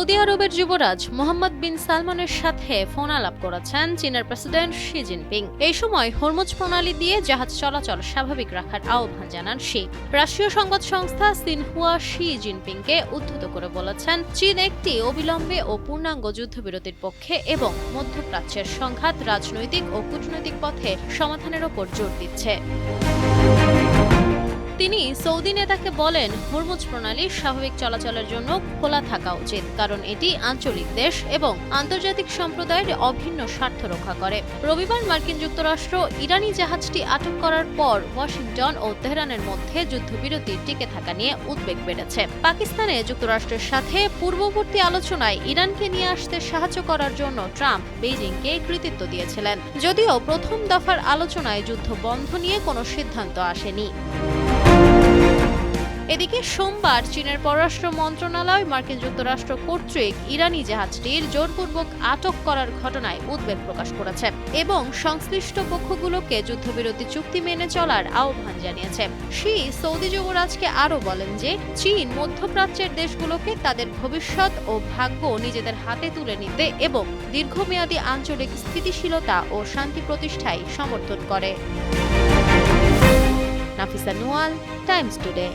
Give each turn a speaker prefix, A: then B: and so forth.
A: Saudi আরবের যুবরাজ মোহাম্মদ বিন সালমানের সাথে ফোন আলাপ করেছেন চীনের প্রেসিডেন্ট শি জিনপিং। এই সময় হরমুজ প্রণালী দিয়ে জাহাজ চলাচল স্বাভাবিক রাখার আহ্বান জানান শি। রাষ্ট্রীয় সংবাদ সংস্থা সিনহুয়া শি জিনপিংকে উদ্ধৃত করে বলেছেন, চীন একটি অবিলম্বে ও পূর্ণাঙ্গ যুদ্ধবিরতির পক্ষে এবং মধ্যপ্রাচ্যের সংঘাত রাজনৈতিক ও কূটনৈতিক পথে সমাধানের ওপর জোর দিচ্ছে। তিনি সৌদি নেতাকে বলেন, হরমুজ প্রণালী স্বাভাবিক চলাচলের জন্য খোলা থাকা উচিত, কারণ এটি আঞ্চলিক দেশ এবং আন্তর্জাতিক সম্প্রদায়ের অভিন্ন স্বার্থ রক্ষা করে। রবিবার মার্কিন যুক্তরাষ্ট্র ইরানি জাহাজটি আটক করার পর ওয়াশিংটন ও তেহরানের মধ্যে যুদ্ধবিরতি টিকে থাকা নিয়ে উদ্বেগ বেড়েছে। পাকিস্তানে যুক্তরাষ্ট্রের সাথে পূর্ববর্তী আলোচনায় ইরানকে নিয়ে আসতে সাহায্য করার জন্য ট্রাম্প বেইজিংকে কৃতিত্ব দিয়েছিলেন, যদিও প্রথম দফার আলোচনায় যুদ্ধ বন্ধ নিয়ে কোনো সিদ্ধান্ত আসেনি। এদিকে সোমবার চীনের পররাষ্ট্র মন্ত্রণালয় মার্কিন যুক্তরাষ্ট্র কর্তৃক ইরানি জাহাজটির জোরপূর্বক আটক করার ঘটনায় উদ্বেগ প্রকাশ করেছে এবং সংশ্লিষ্ট পক্ষগুলোকে যুদ্ধবিরতি চুক্তি মেনে চলার আহ্বান জানিয়েছে। শি সৌদি যুবরাজকে আরও বলেন যে চীন মধ্যপ্রাচ্যের দেশগুলোকে তাদের ভবিষ্যৎ ও ভাগ্য নিজেদের হাতে তুলে নিতে এবং দীর্ঘমেয়াদী আঞ্চলিক স্থিতিশীলতা ও শান্তি প্রতিষ্ঠায় সমর্থন করে। Nafisa Nual, Times today.